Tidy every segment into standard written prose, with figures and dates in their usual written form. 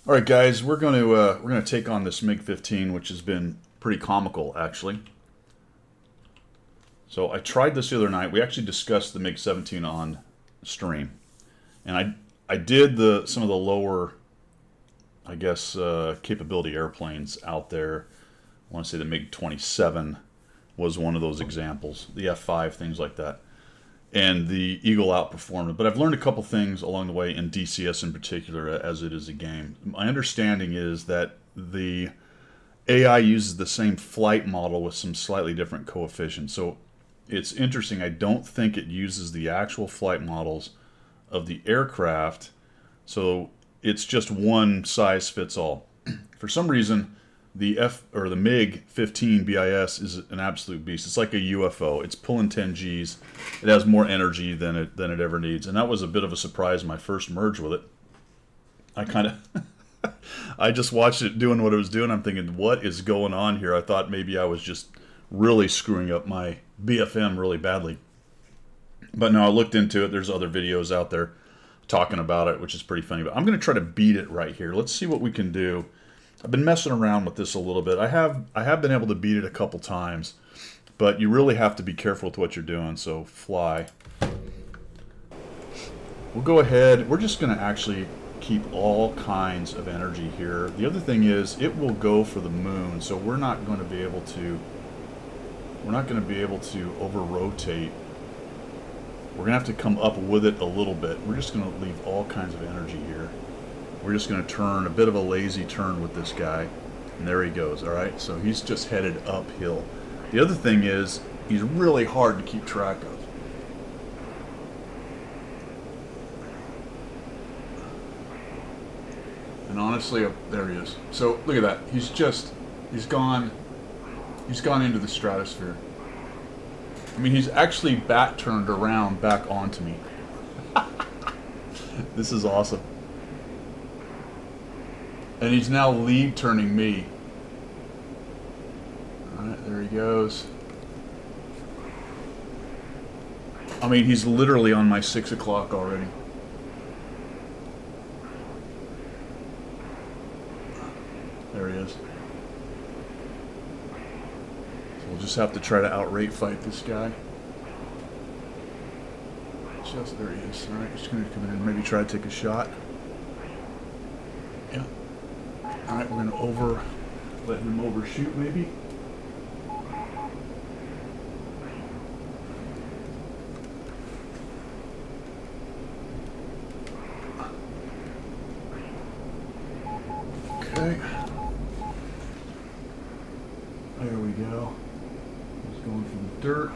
All right, guys, we're gonna take on this MiG 15, which has been pretty comical actually. So I tried this the other night. We actually discussed the MiG 17 on stream, and I did some of the lower, I guess, capability airplanes out there. I want to say the MiG 27 was one of those examples. The F5, things like that. And the Eagle outperformed it. But I've learned a couple things along the way in DCS in particular as it is a game. My understanding is that the AI uses the same flight model with some slightly different coefficients. So it's interesting. I don't think it uses the actual flight models of the aircraft. So it's just one size fits all. For some reason, the MiG 15 BIS is an absolute beast. It's like a UFO. It's pulling 10 Gs. It has more energy than it ever needs, and that was a bit of a surprise my first merge with it. I kind of I just watched it doing what it was doing. I'm thinking, what is going on here? I thought maybe I was just really screwing up my BFM really badly. But no, I looked into it. There's other videos out there talking about it, which is pretty funny. But I'm going to try to beat it right here. Let's see what we can do. I've been messing around with this a little bit. I have been able to beat it a couple times, but you really have to be careful with what you're doing. So fly. We'll go ahead. We're just going to actually keep all kinds of energy here. The other thing is it will go for the moon, so we're not going to be able to over rotate. We're going to have to come up with it a little bit. We're just going to leave all kinds of energy here. We're just going to turn a bit of a lazy turn with this guy. And there he goes. All right, so he's just headed uphill. The other thing is he's really hard to keep track of. And honestly, there he is. So look at that. He's gone into the stratosphere. I mean, he's actually bat turned around back onto me. This is awesome. And he's now lead turning me. Alright, there he goes. I mean, he's literally on my 6 o'clock already. There he is. So we'll just have to try to outrate fight this guy. Just there he is. Alright, just gonna come in and maybe try to take a shot. Yeah. Alright, we're gonna let him overshoot maybe. Okay. There we go. He's going for the dirt.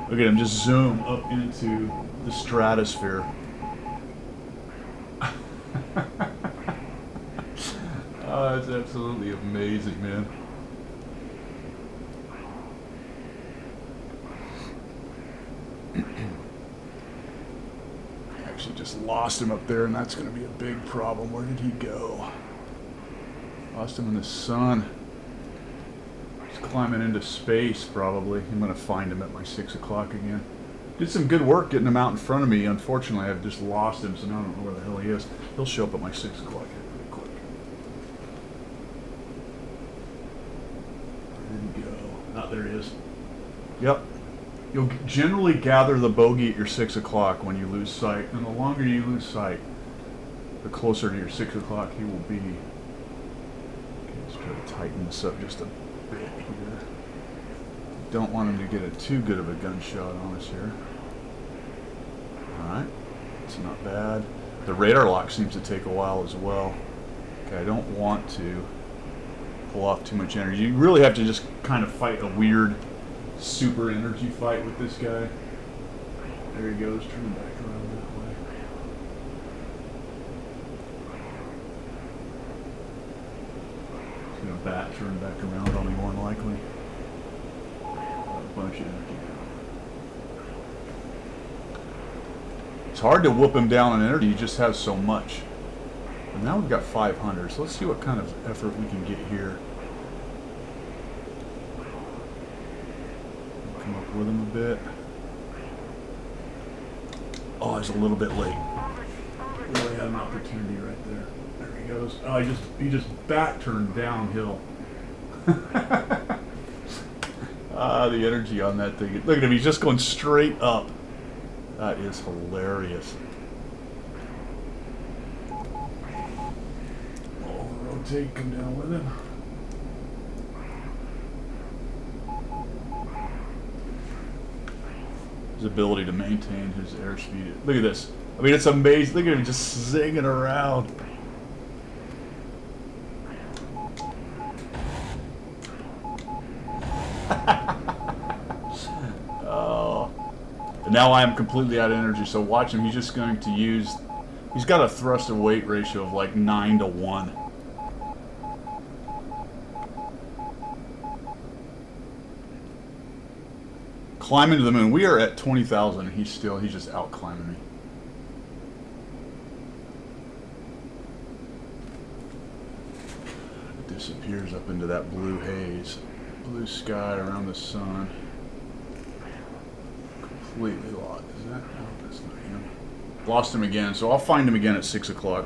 Look at him just zoom up into the stratosphere. Oh, that's absolutely amazing, man. Actually just lost him up there, and that's going to be a big problem. Where did he go? Lost him in the sun. He's climbing into space, probably. I'm going to find him at my 6 o'clock again. Did some good work getting him out in front of me. Unfortunately, I've just lost him, so now I don't know where the hell he is. He'll show up at my 6 o'clock here pretty quick. Where did he go? Ah, there he is. Yep. You'll generally gather the bogey at your 6 o'clock when you lose sight, and the longer you lose sight, the closer to your 6 o'clock he will be. Okay, let's try to tighten this up just a bit here. Don't want him to get too good of a gunshot on us here. Alright, it's not bad. The radar lock seems to take a while as well. Okay, I don't want to pull off too much energy. You really have to just kind of fight a weird super energy fight with this guy. There he goes, turning back around that way. He's gonna bat turn back around on me more than likely. A bunch of energy. It's hard to whoop him down on energy, he just has so much. And now we've got 500, so let's see what kind of effort we can get here. Come up with him a bit. Oh, he's a little bit late. Really had an opportunity right there. There he goes. Oh, he just back turned downhill. Ah, the energy on that thing. Look at him, he's just going straight up. That is hilarious. Oh, rotate, come down with him. His ability to maintain his airspeed. Look at this. I mean, it's amazing. Look at him just zinging around. Oh. And now I am completely out of energy, so watch him. He's just going to use... He's got a thrust to weight ratio of like 9 to 1. Climbing to the moon. We are at 20,000 and he's just out climbing me. It disappears up into that blue haze. Blue sky around the sun. Completely lost. Is that? No, that's not him. Lost him again, so I'll find him again at 6 o'clock.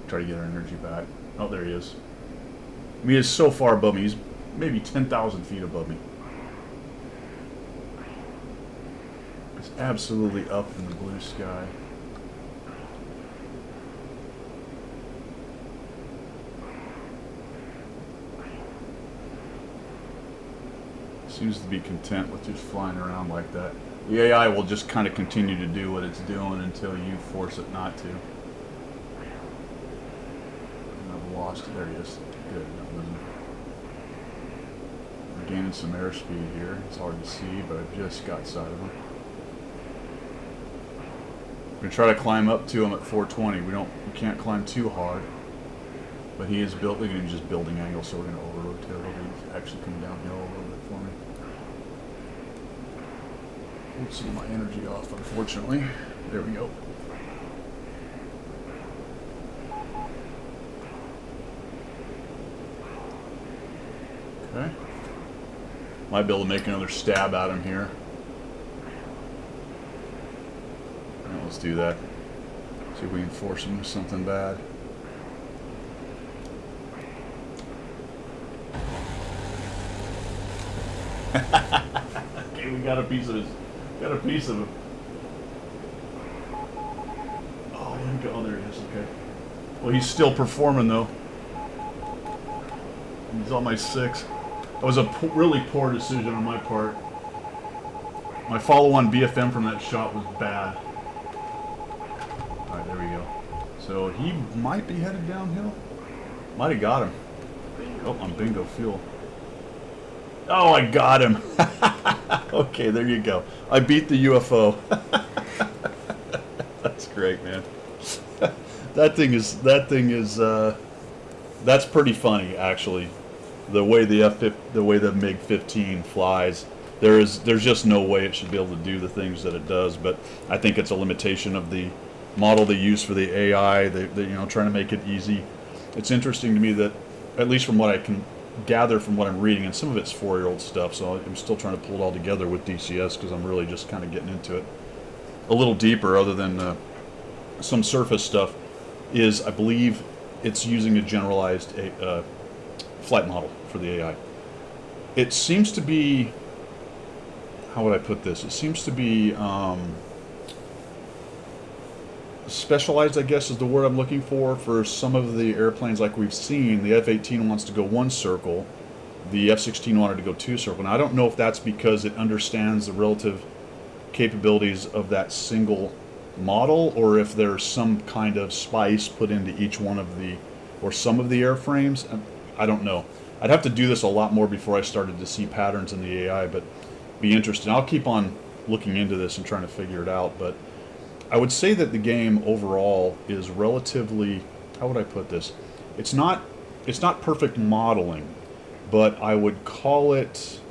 Try to get our energy back. Oh, there he is. I mean, he's so far above me. He's maybe 10,000 feet above me. It's absolutely up in the blue sky. Seems to be content with just flying around like that. The AI will just kind of continue to do what it's doing until you force it not to. And I've lost it. There he is. Good. We're gaining some airspeed here. It's hard to see, but I've just got sight of him. We're gonna try to climb up to him at 420. We can't climb too hard, but he is built. Look at him just building angle, so we're gonna over rotate a little bit. He's actually coming downhill a little bit for me. Pulled some of my energy off, unfortunately. There we go. Okay. Might be able to make another stab at him here. Right, let's do that. See if we can force him to something bad. Okay, we got a piece of his. Got a piece of him. Oh, let me go. Oh, there he is. Okay. Well, he's still performing though. He's on my 6. That was a really poor decision on my part. My follow-on BFM from that shot was bad. Alright, there we go. So he might be headed downhill. Might have got him. Oh, I'm bingo fuel. Oh, I got him. Okay, there you go. I beat the UFO. That's great, man. That thing is that's pretty funny, actually. The way the MiG 15 flies, there's just no way it should be able to do the things that it does. But I think it's a limitation of the model they use for the AI. They trying to make it easy. It's interesting to me that, at least from what I can gather from what I'm reading, and some of it's 4-year-old stuff, so I'm still trying to pull it all together with DCS because I'm really just kind of getting into it a little deeper, other than some surface stuff. Is, I believe, it's using a generalized flight model for the AI. It seems to be, how would I put this? It seems to be specialized, I guess is the word I'm looking for some of the airplanes like we've seen. The F-18 wants to go 1 circle. The F-16 wanted to go 2 circle. And I don't know if that's because it understands the relative capabilities of that single model, or if there's some kind of spice put into each one of the, or some of the airframes. I don't know. I'd have to do this a lot more before I started to see patterns in the AI, but be interested. I'll keep on looking into this and trying to figure it out, but I would say that the game overall is relatively, how would I put this? It's not perfect modeling, but I would call it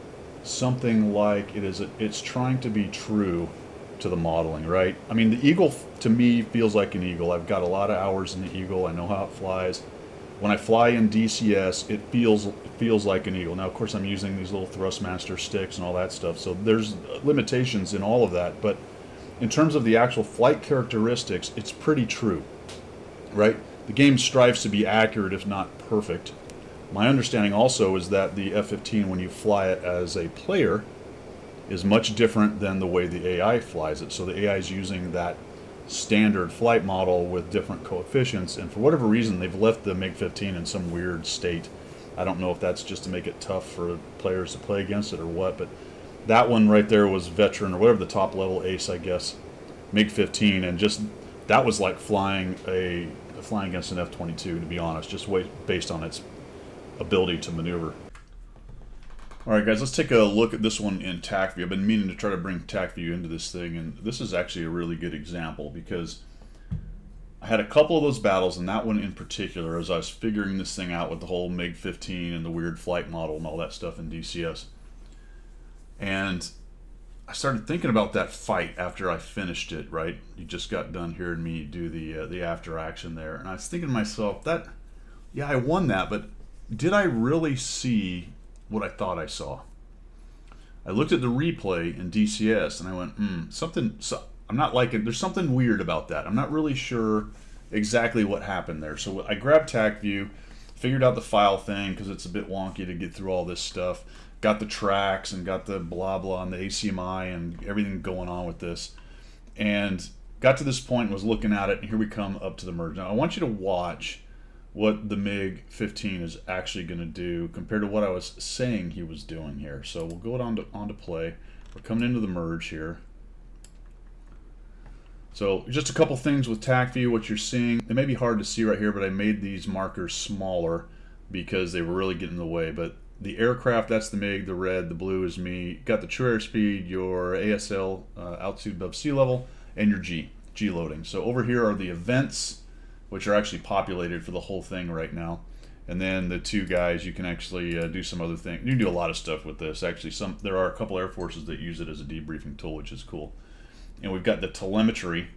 something like it's trying to be true to the modeling, right? I mean, the Eagle to me feels like an Eagle. I've got a lot of hours in the Eagle. I know how it flies. When I fly in DCS, it feels like an eagle. Now, of course, I'm using these little Thrustmaster sticks and all that stuff, so there's limitations in all of that. But in terms of the actual flight characteristics, it's pretty true, right? The game strives to be accurate, if not perfect. My understanding also is that the F-15, when you fly it as a player, is much different than the way the AI flies it. So the AI is using that standard flight model with different coefficients, and for whatever reason they've left the MiG-15 in some weird state. I don't know if that's just to make it tough for players to play against it or what, but that one right there was veteran, or whatever, the top level ace, I guess, MiG-15, and just that was like flying against an F-22, to be honest, just based on its ability to maneuver. Alright guys, let's take a look at this one in TAC-VIEW. I've been meaning to try to bring TAC-VIEW into this thing, and this is actually a really good example because I had a couple of those battles, and that one in particular, as I was figuring this thing out with the whole MiG-15 and the weird flight model and all that stuff in DCS. And I started thinking about that fight after I finished it, right? You just got done hearing me do the after action there, and I was thinking to myself, yeah, I won that, but did I really see what I thought I saw? I looked at the replay in DCS and I went, I'm not liking, there's something weird about that. I'm not really sure exactly what happened there. So I grabbed TAC-VIEW, figured out the file thing because it's a bit wonky to get through all this stuff. Got the tracks and got the blah blah and the ACMI and everything going on with this. And got to this point and was looking at it, and here we come up to the merge. Now I want you to watch what the MiG-15 is actually going to do compared to what I was saying he was doing here. So we'll go on to play. We're coming into the merge here. So just a couple things with TAC-VIEW, what you're seeing. It may be hard to see right here, but I made these markers smaller because they were really getting in the way. But the aircraft, that's the MiG, the red, the blue is me. Got the true airspeed, your ASL, altitude above sea level, and your G loading. So over here are the events, which are actually populated for the whole thing right now. And then the two guys, you can actually do some other thing. You can do a lot of stuff with this. Actually, there are a couple Air Forces that use it as a debriefing tool, which is cool. And we've got the telemetry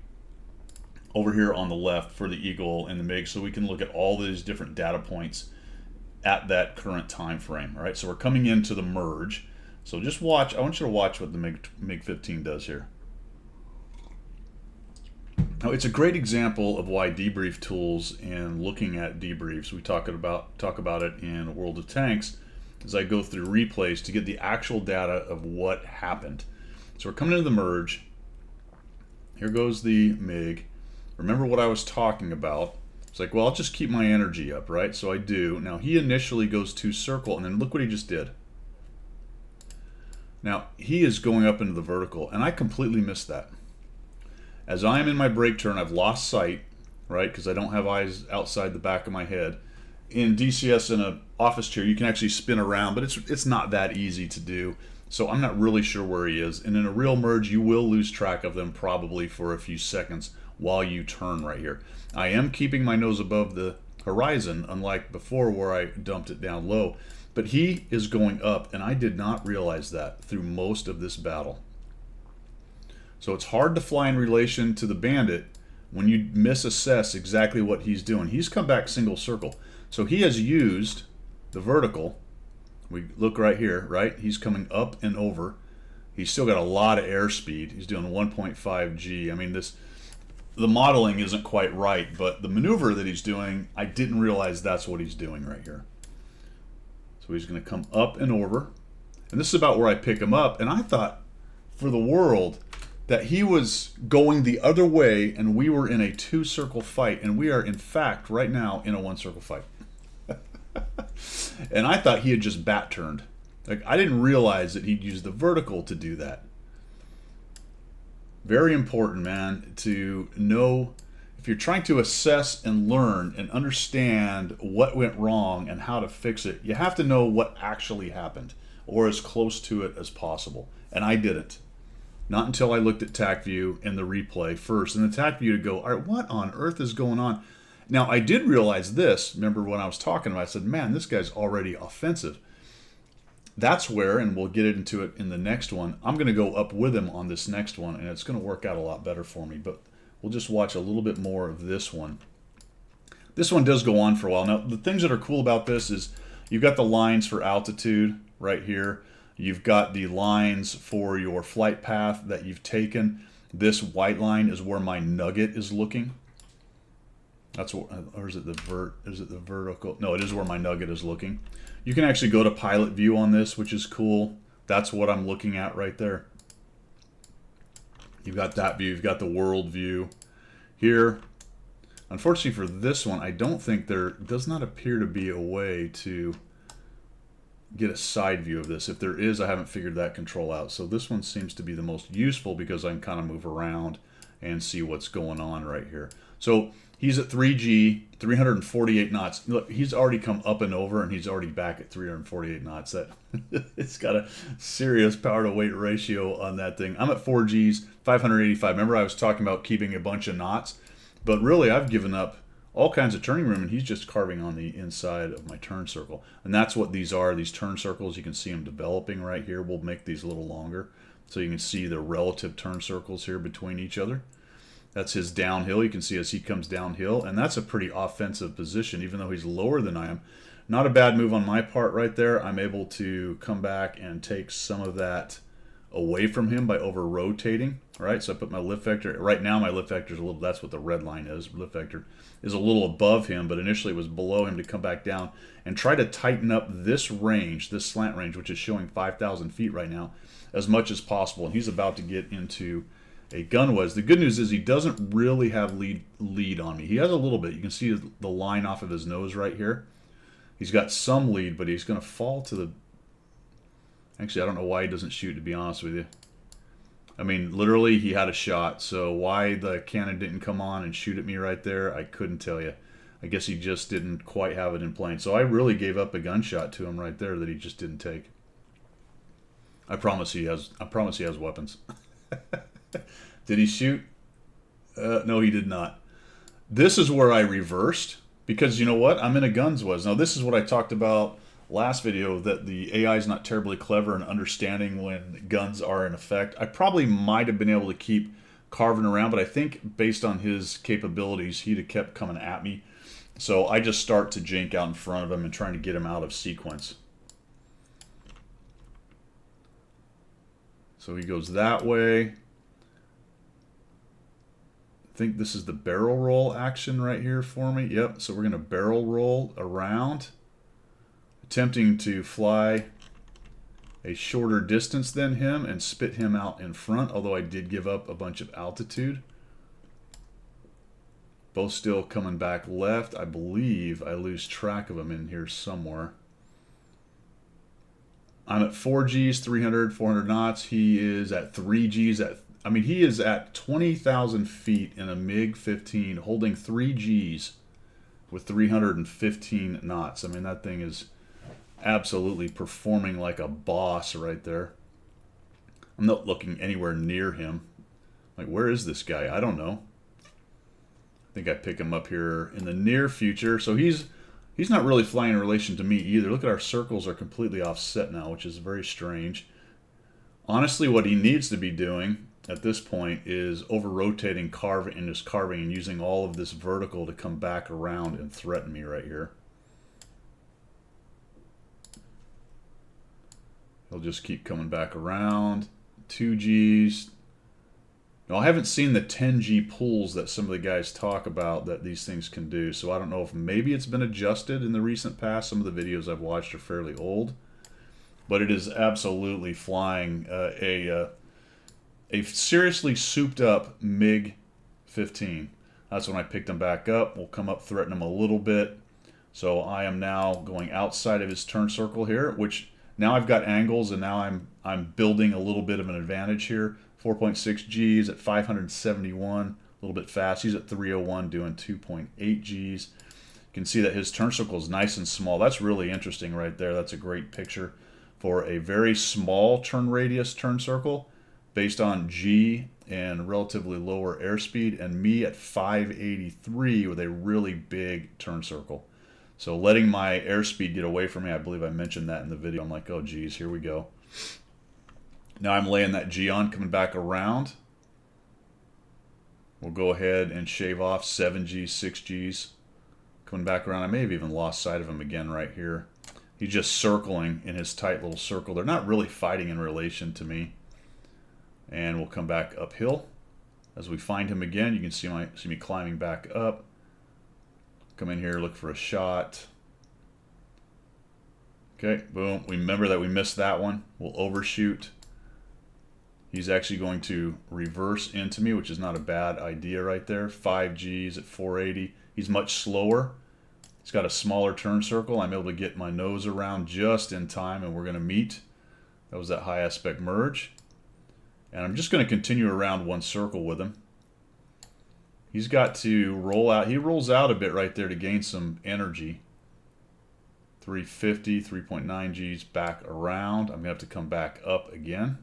over here on the left for the Eagle and the MiG, so we can look at all these different data points at that current time frame. All right, so we're coming into the merge. So just watch. I want you to watch what the MiG-15 does here. Now, it's a great example of why debrief tools and looking at debriefs, we talk about it in World of Tanks, as I go through replays to get the actual data of what happened. So we're coming into the merge. Here goes the MiG. Remember what I was talking about. It's like, well, I'll just keep my energy up, right? So I do. Now, he initially goes to circle, and then look what he just did. Now, he is going up into the vertical, and I completely missed that. As I am in my brake turn, I've lost sight, right, because I don't have eyes outside the back of my head. In DCS, in an office chair, you can actually spin around, but it's not that easy to do. So I'm not really sure where he is. And in a real merge, you will lose track of them probably for a few seconds while you turn right here. I am keeping my nose above the horizon, unlike before where I dumped it down low. But he is going up, and I did not realize that through most of this battle. So it's hard to fly in relation to the Bandit when you misassess exactly what he's doing. He's come back single circle. So he has used the vertical. We look right here, right? He's coming up and over. He's still got a lot of airspeed. He's doing 1.5 G. I mean, the modeling isn't quite right, but the maneuver that he's doing, I didn't realize that's what he's doing right here. So he's going to come up and over. And this is about where I pick him up. And I thought, for the world, that he was going the other way and we were in a two-circle fight, and we are in fact right now in a one-circle fight. And I thought he had just bat turned. Like, I didn't realize that he'd use the vertical to do that. Very important, man, to know if you're trying to assess and learn and understand what went wrong and how to fix it, you have to know what actually happened, or as close to it as possible. And I didn't. Not until I looked at TAC-VIEW and the replay first, and the TAC-VIEW to go, all right, what on earth is going on? Now, I did realize this. Remember when I was talking about it, I said, man, this guy's already offensive. That's where, and we'll get into it in the next one, I'm going to go up with him on this next one, and it's going to work out a lot better for me. But we'll just watch a little bit more of this one. This one does go on for a while. Now, the things that are cool about this is you've got the lines for altitude right here. You've got the lines for your flight path that you've taken. This white line is where my nugget is looking. That's what, or is it the vertical? No, it is where my nugget is looking. You can actually go to pilot view on this, which is cool. That's what I'm looking at right there. You've got that view. You've got the world view here. Unfortunately for this one, I don't think there does not appear to be a way to get a side view of this. If there is, I haven't figured that control out. So this one seems to be the most useful because I can kind of move around and see what's going on right here. So he's at 3G, 348 knots. Look, he's already come up and over, and he's already back at 348 knots. That it's got a serious power to weight ratio on that thing. I'm at 4Gs, 585. Remember I was talking about keeping a bunch of knots? But really, I've given up all kinds of turning room, and he's just carving on the inside of my turn circle. And that's what these are, these turn circles. You can see them developing right here. We'll make these a little longer so you can see the relative turn circles here between each other. That's his downhill. You can see as he comes downhill, and that's a pretty offensive position, even though he's lower than I am. Not a bad move on my part right there. I'm able to come back and take some of that away from him by over-rotating, right? So I put my lift vector, right now my lift vector is a little, that's what the red line is, lift vector is a little above him, but initially it was below him to come back down and try to tighten up this range, this slant range, which is showing 5,000 feet right now, as much as possible. And he's about to get into a gun wedge. The good news is he doesn't really have lead on me. He has a little bit. You can see the line off of his nose right here. He's got some lead, but he's going to fall to the... Actually, I don't know why he doesn't shoot, to be honest with you. I mean, literally, he had a shot. So why the cannon didn't come on and shoot at me right there, I couldn't tell you. I guess he just didn't quite have it in plane. So I really gave up a gunshot to him right there that he just didn't take. I promise he has weapons. Did he shoot? No, he did not. This is where I reversed, because you know what? I'm in a guns wedge. Now, this is what I talked about last video, that the AI is not terribly clever in understanding when guns are in effect. I probably might have been able to keep carving around, but I think based on his capabilities, he'd have kept coming at me. So I just start to jink out in front of him and trying to get him out of sequence. So he goes that way. I think this is the barrel roll action right here for me. Yep, so we're going to barrel roll around, attempting to fly a shorter distance than him and spit him out in front, although I did give up a bunch of altitude. Both still coming back left. I believe I lose track of them in here somewhere. I'm at 4Gs, 300, 400 knots. He is at 3Gs. He is at 20,000 feet in a MiG-15 holding 3Gs with 315 knots. I mean, that thing is absolutely performing like a boss right there. I'm not looking anywhere near him. Like, where is this guy? I don't know. I think I pick him up here in the near future. So he's not really flying in relation to me either. Look at our circles are completely offset now, which is very strange. Honestly, what he needs to be doing at this point is over-rotating, carving, and just carving and using all of this vertical to come back around and threaten me right here. He'll just keep coming back around. 2Gs. Now, I haven't seen the 10G pulls that some of the guys talk about that these things can do, so I don't know if maybe it's been adjusted in the recent past. Some of the videos I've watched are fairly old, but it is absolutely flying a seriously souped up MiG-15. That's when I picked him back up. We'll come up, threaten him a little bit. So I am now going outside of his turn circle here, which now I've got angles, and now I'm building a little bit of an advantage here. 4.6 Gs at 571, a little bit fast. He's at 301 doing 2.8 Gs. You can see that his turn circle is nice and small. That's really interesting right there. That's a great picture for a very small turn radius turn circle based on G and relatively lower airspeed, and me at 583 with a really big turn circle. So letting my airspeed get away from me, I believe I mentioned that in the video. I'm like, oh geez, here we go. Now I'm laying that G on, coming back around. We'll go ahead and shave off 7Gs, 6Gs, Coming back around, I may have even lost sight of him again right here. He's just circling in his tight little circle. They're not really fighting in relation to me. And we'll come back uphill. As we find him again, you can see me climbing back up. Come in here, look for a shot. Okay, boom. Remember that we missed that one. We'll overshoot. He's actually going to reverse into me, which is not a bad idea right there. 5 Gs at 480. He's much slower. He's got a smaller turn circle. I'm able to get my nose around just in time, and we're going to meet. That was that high aspect merge. And I'm just going to continue around one circle with him. He's got to roll out. He rolls out a bit right there to gain some energy. 350, 3.9 Gs back around. I'm going to have to come back up again.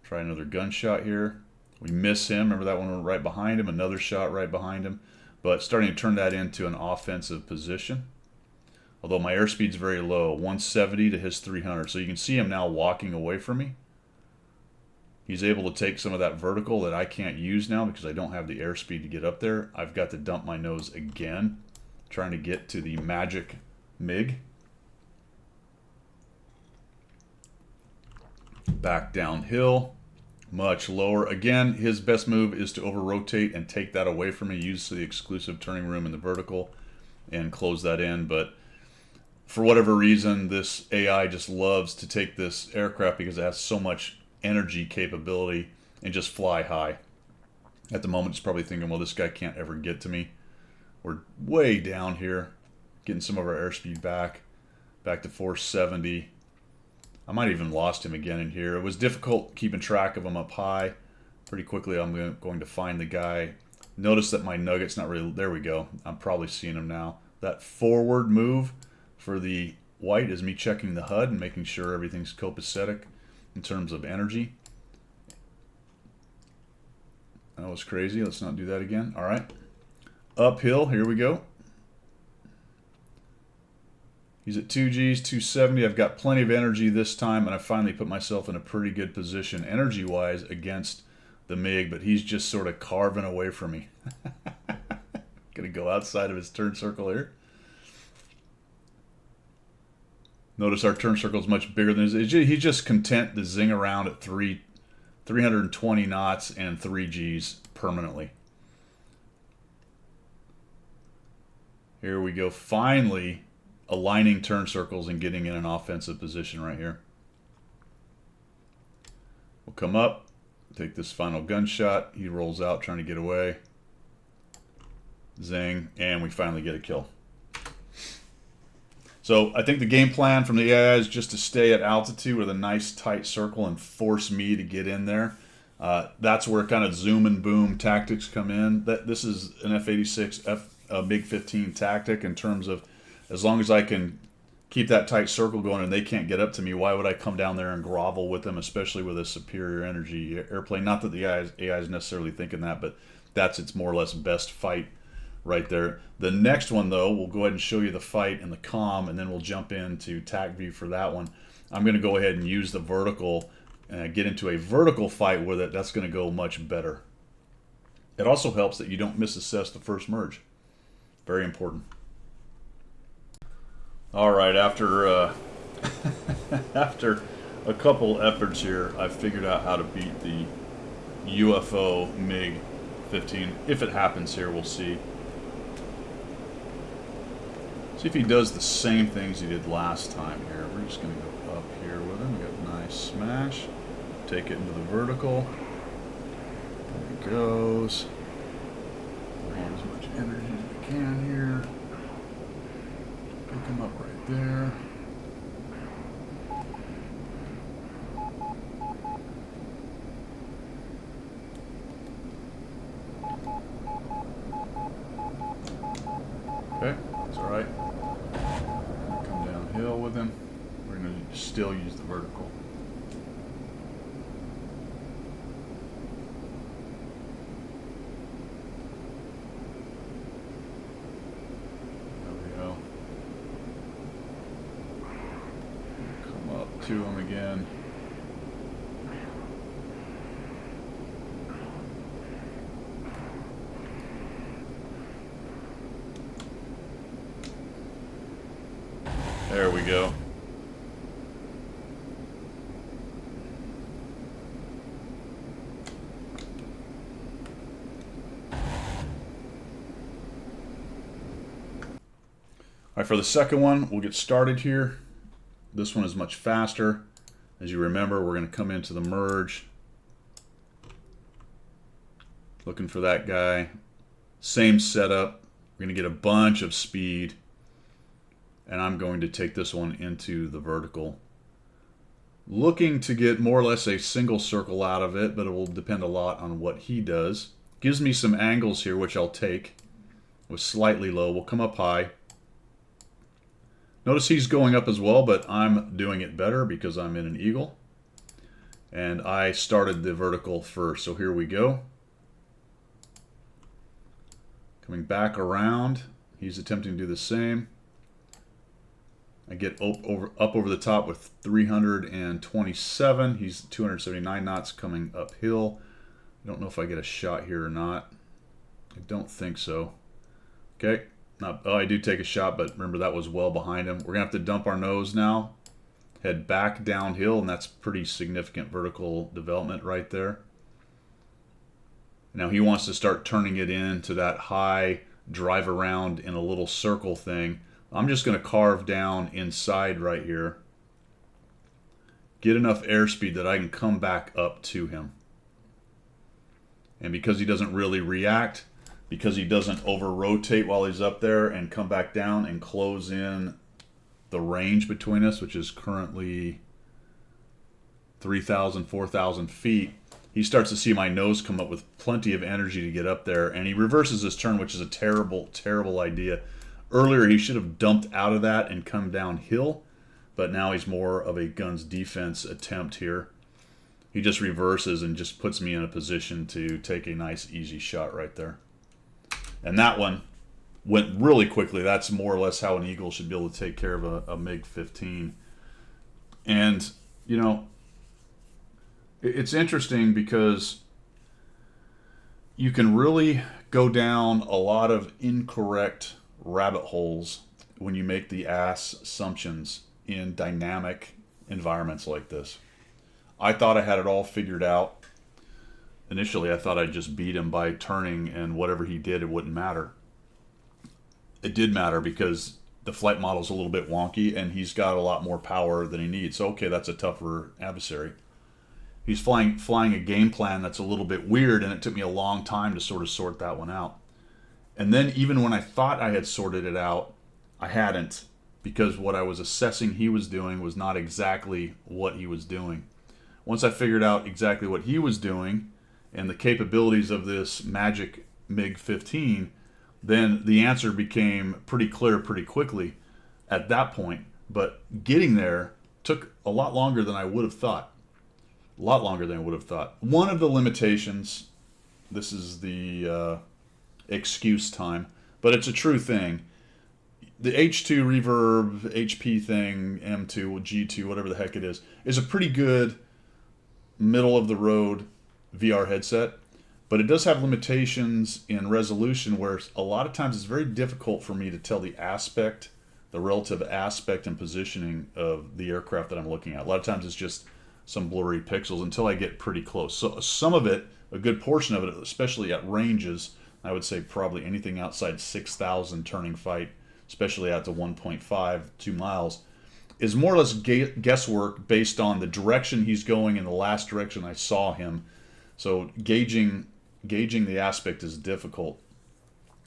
Try another gunshot here. We miss him. Remember that one went right behind him. Another shot right behind him. But starting to turn that into an offensive position. Although my airspeed's very low. 170 to his 300. So you can see him now walking away from me. He's able to take some of that vertical that I can't use now because I don't have the airspeed to get up there. I've got to dump my nose again. Trying to get to the Magic Mig. Back downhill. Much lower. Again, his best move is to over-rotate and take that away from me. Use the exclusive turning room in the vertical and close that in. But for whatever reason, this AI just loves to take this aircraft because it has so much energy capability and just fly high. At the moment, it's probably thinking, well, this guy can't ever get to me. We're way down here, getting some of our airspeed back to 470. I might have even lost him again in here. It was difficult keeping track of him up high. Pretty quickly, I'm going to find the guy. Notice that my nugget's not really... There we go. I'm probably seeing him now. That forward move for the white is me checking the HUD and making sure everything's copacetic in terms of energy. That was crazy. Let's not do that again. All right. Uphill. Here we go. He's at 2 Gs, 270. I've got plenty of energy this time, and I finally put myself in a pretty good position energy-wise against the MiG, but he's just sort of carving away from me. Gonna go outside of his turn circle here. Notice our turn circle is much bigger than his. He's just content to zing around at 320 knots and 3 Gs permanently. Here we go. Finally aligning turn circles and getting in an offensive position right here. We'll come up, take this final gunshot. He rolls out trying to get away. Zing, and we finally get a kill. So I think the game plan from the AI is just to stay at altitude with a nice tight circle and force me to get in there. That's where kind of zoom and boom tactics come in. This is an F-86 MiG-15 tactic in terms of as long as I can keep that tight circle going and they can't get up to me, why would I come down there and grovel with them, especially with a superior energy airplane? Not that the AI is necessarily thinking that, but that's its more or less best fight right there. The next one, though, we'll go ahead and show you the fight and the comm, and then we'll jump into TAC view for that one. I'm going to go ahead and use the vertical and get into a vertical fight with it. That's going to go much better. It also helps that you don't misassess the first merge. Very important. All right, after after a couple efforts here, I've figured out how to beat the UFO MiG-15. If it happens here, we'll see. See if he does the same things he did last time here. We're just going to go up here with him. We got a nice smash. Take it into the vertical. There he goes. Add as much energy as we can here. Pick him up right there. Okay, that's all right. Come downhill with him. We're going to still use the vertical. To him again. go. All right, for the second one, we'll get started here. This one is much faster. As you remember, we're going to come into the merge. Looking for that guy. Same setup. We're going to get a bunch of speed. And I'm going to take this one into the vertical. Looking to get more or less a single circle out of it, but it will depend a lot on what he does. Gives me some angles here, which I'll take. With slightly low. We'll come up high. Notice he's going up as well, but I'm doing it better because I'm in an eagle. And I started the vertical first, so here we go. Coming back around, he's attempting to do the same. I get up over the top with 327. He's 279 knots coming uphill. I don't know if I get a shot here or not. I don't think so. Okay. Oh, I do take a shot, but remember that was well behind him. We're going to have to dump our nose now. Head back downhill, and that's pretty significant vertical development right there. Now he wants to start turning it into that high drive around in a little circle thing. I'm just going to carve down inside right here. Get enough airspeed that I can come back up to him. And because he doesn't really react, because he doesn't over-rotate while he's up there and come back down and close in the range between us, which is currently 3,000, 4,000 feet, he starts to see my nose come up with plenty of energy to get up there, and he reverses his turn, which is a terrible, terrible idea. Earlier, he should have dumped out of that and come downhill, but now he's more of a guns defense attempt here. He just reverses and just puts me in a position to take a nice, easy shot right there. And that one went really quickly. That's more or less how an eagle should be able to take care of a MiG-15. And, you know, it's interesting because you can really go down a lot of incorrect rabbit holes when you make the assumptions in dynamic environments like this. I thought I had it all figured out. Initially, I thought I'd just beat him by turning, and whatever he did, it wouldn't matter. It did matter because the flight model's a little bit wonky, and he's got a lot more power than he needs. So, okay, that's a tougher adversary. He's flying a game plan that's a little bit weird, and it took me a long time to sort of sort that one out. And then even when I thought I had sorted it out, I hadn't, because what I was assessing he was doing was not exactly what he was doing. Once I figured out exactly what he was doing, and the capabilities of this Magic Mig-15, then the answer became pretty clear pretty quickly at that point. But getting there took a lot longer than I would have thought. A lot longer than I would have thought. One of the limitations, this is the excuse time, but it's a true thing. The H2 reverb, HP thing, M2, G2, whatever the heck it is a pretty good middle-of-the-road VR headset, but it does have limitations in resolution where a lot of times it's very difficult for me to tell the relative aspect and positioning of the aircraft that I'm looking at. A lot of times it's just some blurry pixels until I get pretty close. So some of it, a good portion of it, especially at ranges, I would say probably anything outside 6,000 turning fight, especially out to 1.5, 2 miles, is more or less guesswork based on the direction he's going and the last direction I saw him. So gauging the aspect is difficult,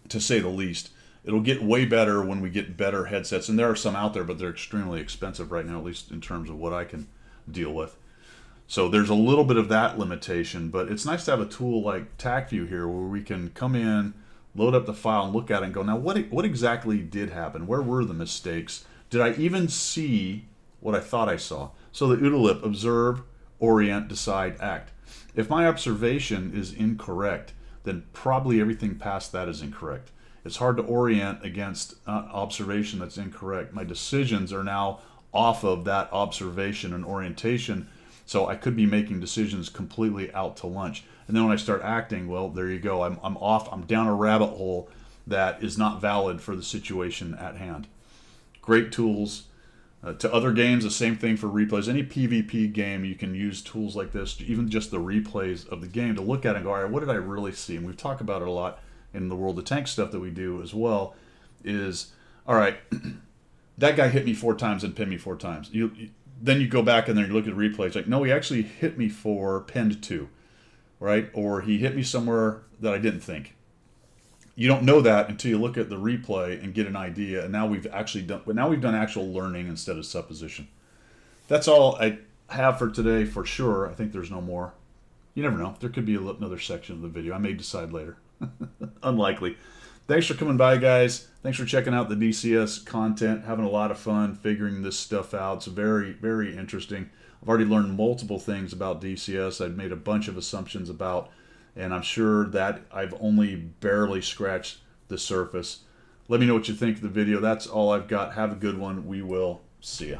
to say the least. It'll get way better when we get better headsets, and there are some out there, but they're extremely expensive right now, at least in terms of what I can deal with. So there's a little bit of that limitation, but it's nice to have a tool like TacView here where we can come in, load up the file, and look at it and go, now what exactly did happen? Where were the mistakes? Did I even see what I thought I saw? So the OODA lip, observe, orient, decide, act. If my observation is incorrect, then probably everything past that is incorrect. It's hard to orient against observation that's incorrect. My decisions are now off of that observation and orientation, so I could be making decisions completely out to lunch. And then when I start acting, well, there you go. I'm off. I'm down a rabbit hole that is not valid for the situation at hand. Great tools. To other games, the same thing for replays. Any PvP game, you can use tools like this, even just the replays of the game, to look at it and go, all right, what did I really see? And we've talked about it a lot in the World of Tanks stuff that we do as well, is, all right, that guy hit me 4 times and pinned me 4 times. Then you go back and then you look at the replays, like, no, he actually hit me for pinned 2, right? Or he hit me somewhere that I didn't think. You don't know that until you look at the replay and get an idea. And now we've done actual learning instead of supposition. That's all I have for today for sure. I think there's no more. You never know. There could be another section of the video. I may decide later. Unlikely. Thanks for coming by, guys. Thanks for checking out the DCS content. Having a lot of fun figuring this stuff out. It's very, very interesting. I've already learned multiple things about DCS. I've made a bunch of assumptions about, and I'm sure that I've only barely scratched the surface. Let me know what you think of the video. That's all I've got. Have a good one. We will see ya.